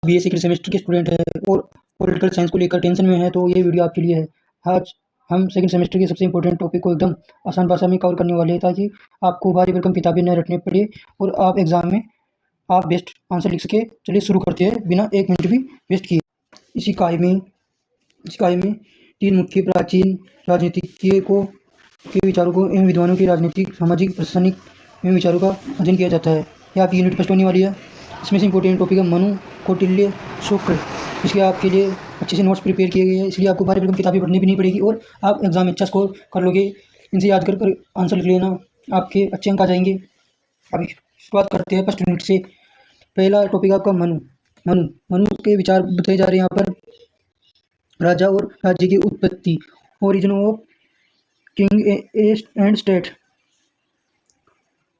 BA second semester के student हैं और पॉलिटिकल साइंस को लेकर टेंशन में है तो ये वीडियो आपके लिए है। आज हम सेकंड सेमेस्टर के सबसे इंपॉर्टेंट टॉपिक को एकदम आसान भाषा में कवर करने वाले हैं ताकि आपको भारी भरकम किताबें न रटने पड़े और आप एग्ज़ाम में आप बेस्ट आंसर लिख सके। चलिए शुरू करते हैं बिना 1 मिनट भी वेस्ट किए। इस इकाई में 3 मुख्य प्राचीन राजनीतिज्ञों के विचारों को एवं विद्वानों के राजनीतिक, सामाजिक, प्रशासनिक एवं विचारों का अध्ययन किया जाता है। यह आपकी यूनिट फर्स्ट होने वाली है। इसमें से इंपॉर्टेंट टॉपिक है मनु, कौटिल्य, शुक्र। इसके आपके लिए अच्छे से नोट्स प्रिपेयर किए गए हैं, इसलिए आपको भारी भरकम किताबें पढ़नी भी नहीं पड़ेगी और आप एग्जाम में अच्छा स्कोर कर लोगे। इनसे याद कर आंसर लिख लेना, आपके अच्छे अंक आ जाएंगे। अभी शुरुआत करते हैं फर्स्ट यूनिट से। पहला टॉपिक आपका मनु। मनु के विचार बताए जा रहे हैं यहाँ पर। राजा और राज्य की उत्पत्ति, origin of king and state.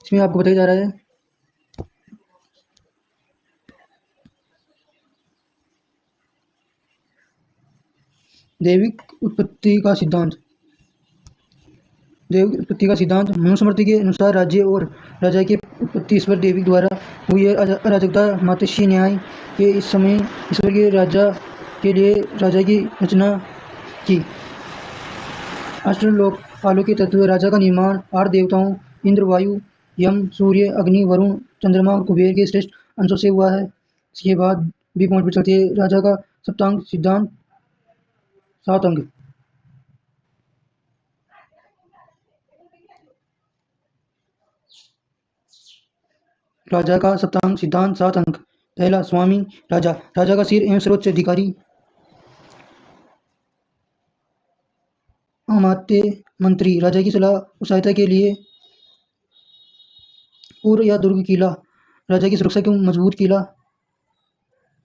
इसमें आपको बताया जा रहा है दैविक उत्पत्ति का सिद्धांत। मनुस्मृति के अनुसार राज्य और राजा की उत्पत्ति ईश्वर देवी द्वारा हुई है। अराजकता मातृश्री न्याय के इस समय ईश्वर के राजा के लिए राजा की रचना की। अष्टलोक आलोक तत्व राजा का निर्माण 8 देवताओं इंद्र, वायु, यम, सूर्य, अग्नि, वरुण, चंद्रमा और कुबेर के श्रेष्ठ अंशों से हुआ है। इसके बाद बी पॉइंट पर चलते हैं। राजा का सप्तांग सिद्धांत 7 अंग। राजा का सप्तांग सिद्धांत 7 अंक। पहला, स्वामी राजा। राजा का सिर एवं सर्वोच्च अधिकारी। अमात्य मंत्री राजा की सलाह और सहायता के लिए। पूर्व या दुर्ग किला राजा की सुरक्षा के मजबूत किला।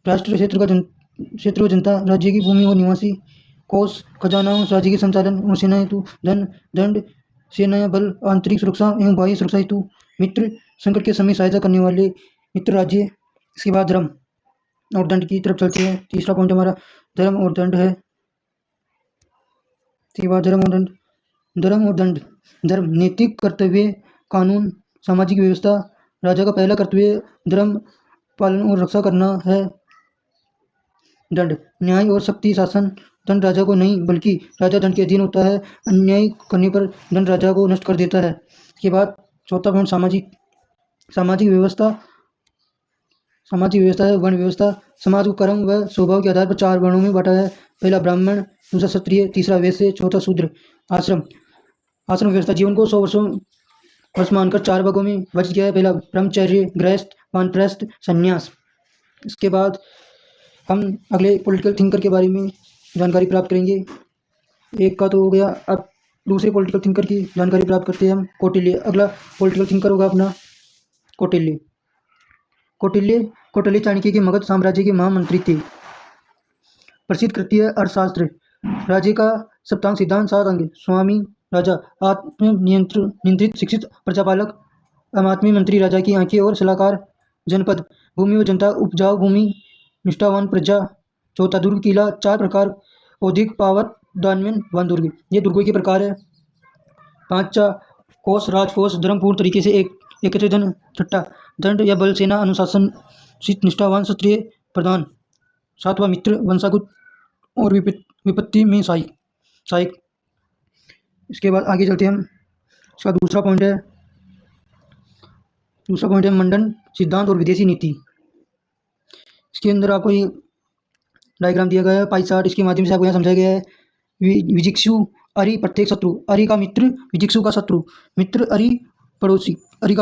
राष्ट्र क्षेत्र व जनता राज्य की भूमि और निवासी। कोष खजाना राज्य के संचालन और सेना हेतु धन दंड सेना बल आंतरिक सुरक्षा एवं बाह्य सुरक्षा हेतु। मित्र संकट के समय सहायता करने वाले मित्र राज्य। इसके बाद धर्म और दंड की तरफ चलते हैं। तीसरा पॉइंट हमारा धर्म और दंड है। इसके बाद धर्म और दंड। धर्म नैतिक कर्तव्य, कानून, सामाजिक व्यवस्था। राजा का पहला कर्तव्य धर्म पालन और रक्षा करना है। दंड न्याय और शक्ति शासन। दंड राजा को नहीं बल्कि राजा दंड के अधीन होता है। अन्याय करने पर दंड राजा को नष्ट कर देता है। इसके बाद चौथा पॉइंट सामाजिक व्यवस्था है। वर्ण व्यवस्था समाज को कर्म व स्वभाव के आधार पर 4 वर्णों में बांटा है। पहला ब्राह्मण, दूसरा क्षत्रिय, तीसरा वैश्य, चौथा शूद्र। आश्रम व्यवस्था जीवन को 100 वर्ष मानकर 4 भागों में विभाजित किया है। पहला ब्रह्मचर्य, गृहस्थ, वानप्रस्थ, संन्यास। इसके बाद हम अगले पॉलिटिकल थिंकर के बारे में जानकारी प्राप्त करेंगे। एक का तो हो गया, अब दूसरे पॉलिटिकल थिंकर की जानकारी प्राप्त करते हैं हम। कौटिल्य। अगला पॉलिटिकल थिंकर होगा अपना कौटिल्य चाणक्य के मगध साम्राज्य के महामंत्री थे। प्रसिद्ध कृति है अर्थशास्त्र। राज्य का सप्तांग सिद्धांत 7 अंग। स्वामी राजा आत्म नियंत्रित शिक्षित प्रजापालक। अमात्मी मंत्री राजा की आंखें और सलाहकार। जनपद भूमि व जनता, उपजाऊ भूमि, निष्ठावान प्रजा। चौथा दुर्ग किला 4 प्रकार, औद्योगिक पावर, दानवेन, वन दुर्ग। ये दुर्गों के प्रकार है। 5 कोष राजकोष, धर्मपूर्ण तरीके से एकत्रित धन। 6 दंड या बल, सेना, अनुशासन, निष्ठावान क्षत्रिय प्रधान। 7वां मित्र, वंशागुत और विपत्ति में सहायक। इसके बाद आगे चलते हैं हम। इसका दूसरा पॉइंट है मंडन सिद्धांत और विदेशी नीति। इसके अंदर आपको ये डायग्राम दिया गया है, पाई चार्ट। इसके माध्यम से आपको यहाँ समझाया गया है। विजिक्षु अरि प्रत्येक शत्रु, अरि का मित्र, विजिक्षु का शत्रु। मित्र अरि का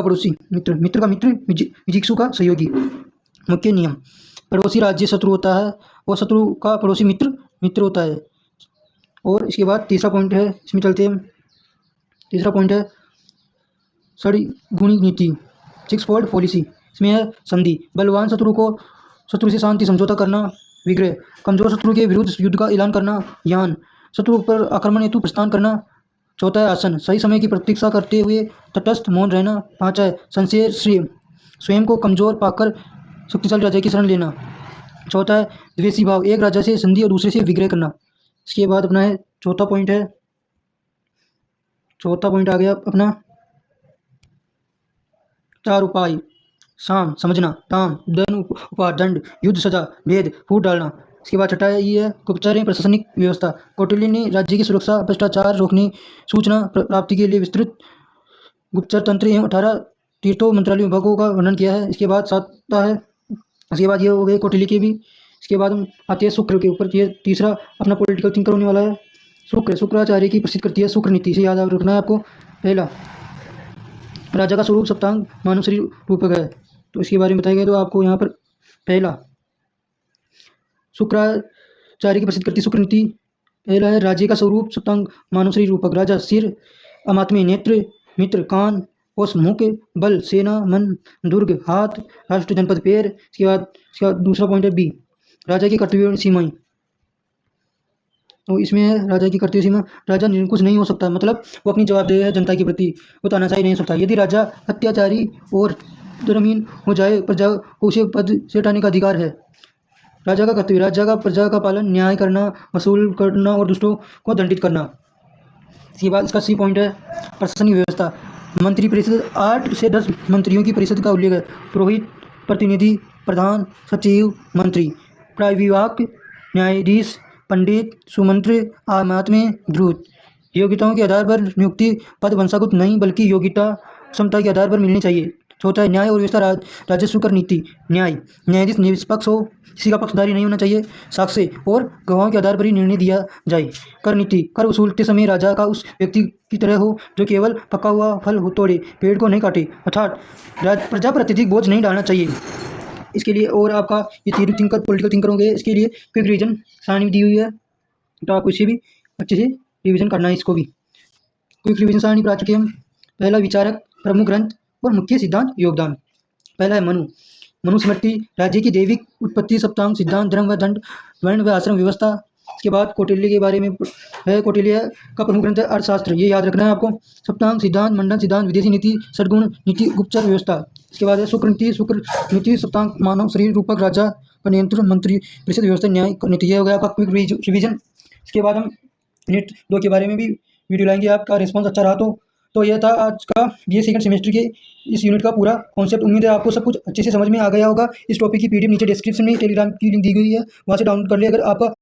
पड़ोसी, मित्र का मित्र, विजिक्षु का सहयोगी। मुख्य नियम, पड़ोसी राज्य शत्रु होता है और शत्रु का पड़ोसी मित्र होता है। और इसके बाद तीसरा पॉइंट है, इसमें चलते हैं। तीसरा पॉइंट है षड्गुणी नीति, 6-फोल्ड पॉलिसी। इसमें है संधि, बलवान शत्रु से शांति समझौता करना। विग्रह, कमजोर शत्रु के विरुद्ध युद्ध का ऐलान करना। यान, शत्रु पर आक्रमण हेतु प्रस्थान करना। चौथा है आसन, सही समय की प्रतीक्षा करते हुए तटस्थ मौन रहना। 5 है संशय, स्वयं को कमजोर पाकर शक्तिशाली राजा की शरण लेना। चौथा है द्वेषी भाव, एक राजा से संधि और दूसरे से विग्रह करना। इसके बाद अपना है चौथा पॉइंट आ गया अपना 4 उपाय। साम समझना, ताम दंड उपहार दंड, युद्ध सजा, भेद फूट डालना। इसके बाद छठा ये है गुप्तचर एवं प्रशासनिक व्यवस्था। कौटिल्य ने राज्य की सुरक्षा, भ्रष्टाचार रोकने, सूचना प्राप्ति के लिए विस्तृत गुप्तचर तंत्र एवं 18 तीर्थों मंत्रालय विभागों का वर्णन किया है। इसके बाद सातवा है, इसके बाद ये हो गए कौटिल्य के भी। इसके बाद हम आते हैं शुक्र के ऊपर। ये तीसरा अपना पॉलिटिकल थिंकर होने वाला है शुक्राचार्य की प्रसिद्ध कृति है शुक्र नीति। इसे याद रखना है आपको। पहला, राजा का स्वरूप सप्तांग मानव शरीर रूपक है, तो इसके बारे में बताया गया। तो आपको यहाँ पर पहला शुक्राचार्य की प्रसिद्ध कृति शुक्र नीति। पहला है राज्य का स्वरूप सप्तांग मानव शरीर रूपक। राजा सिर, अमात्य नेत्र, मित्र कान, कोष मुख, बल सेना, मन दुर्ग, हाथ, राष्ट्र जनपद पैर। इसके बाद दूसरा पॉइंट है बी, राजा की कर्तव्य सीमाएं। तो इसमें है राजा की कर्तव्य सीमा, राजा निरंकुश नहीं हो सकता, मतलब वो अपनी जवाबदेही है जनता के प्रति, वो तानाशाही नहीं हो सकता। यदि राजा अत्याचारी और धर्महीन हो जाए, प्रजा को उसे पद से हटाने का अधिकार है। राजा का कर्तव्य, राजा का प्रजा का पालन, न्याय करना, वसूल करना और दुष्टों को दंडित करना। इसके बाद इसका सी पॉइंट है प्रशासनिक व्यवस्था। मंत्री परिषद 8 से 10 मंत्रियों की परिषद का उल्लेख है। पुरोहित, प्रतिनिधि, प्रधान, सचिव, मंत्री, प्राविवाक, न्यायाधीश, पंडित, सुमंत्र, आमात्य, द्रुत। योग्यताओं के आधार पर नियुक्ति पद वंशागत नहीं बल्कि योग्यता क्षमता के आधार पर मिलनी चाहिए। चौथा है न्याय और व्यवस्था। राजस्व कर नीति। न्यायाधीश निष्पक्ष हो, किसी का पक्षधारी नहीं होना चाहिए। साक्ष्य और गवाहों के आधार पर ही निर्णय दिया जाए। कर नीति, कर वसूलते समय राजा का उस व्यक्ति की तरह हो जो केवल पका हुआ फल हो तोड़े, पेड़ को नहीं काटे, अर्थात प्रजा पर अत्यधिक बोझ नहीं डालना चाहिए। इसके लिए और आपका ये तीनों थिंकर पॉलिटिकल थिंकर होंगे। इसके लिए क्विक रिवीजन सारणी दी हुई है, तो आपको इसे भी अच्छे से रिवीजन करना है। इसको भी क्विक रिवीजन सारणी पर आ चुके हम। पहला विचारक, प्रमुख ग्रंथ और मुख्य सिद्धांत योगदान। पहला है मनुस्मृति, राज्य की दैविक उत्पत्ति, सप्तांग सिद्धांत, धर्म व दंड, वर्ण व आश्रम व्यवस्था। इसके बाद कौटिल्य के बारे में है। कौटिल्य का प्रमुख ग्रंथ है अर्थशास्त्र, ये याद रखना है आपको। सप्तांग सिद्धांत, मंडन सिद्धांत, विदेशी नीति, षड्गुण नीति, गुप्तचर व्यवस्था। इसके बाद है शुक्र नीति, सप्तांग मानव शरीर रूपक, राजा का नियंत्रण, मंत्री परिषद व्यवस्था, न्याय नीति। ये हो गया आपका क्विक रिवीजन। इसके बाद हम यूनिट 2 के बारे में भी वीडियो लाएंगे। आपका रिस्पॉन्स अच्छा रहा तो यह था आज का ये सेकंड सेमेस्टर के इस यूनिट का पूरा कॉन्सेप्ट। उम्मीद है आपको सब कुछ अच्छे से समझ में आ गया होगा। इस टॉपिक की पीडीएफ नीचे डिस्क्रिप्शन में टेलीग्राम की लिंक दी गई है, वहाँ से डाउनलोड कर ले। अगर आपका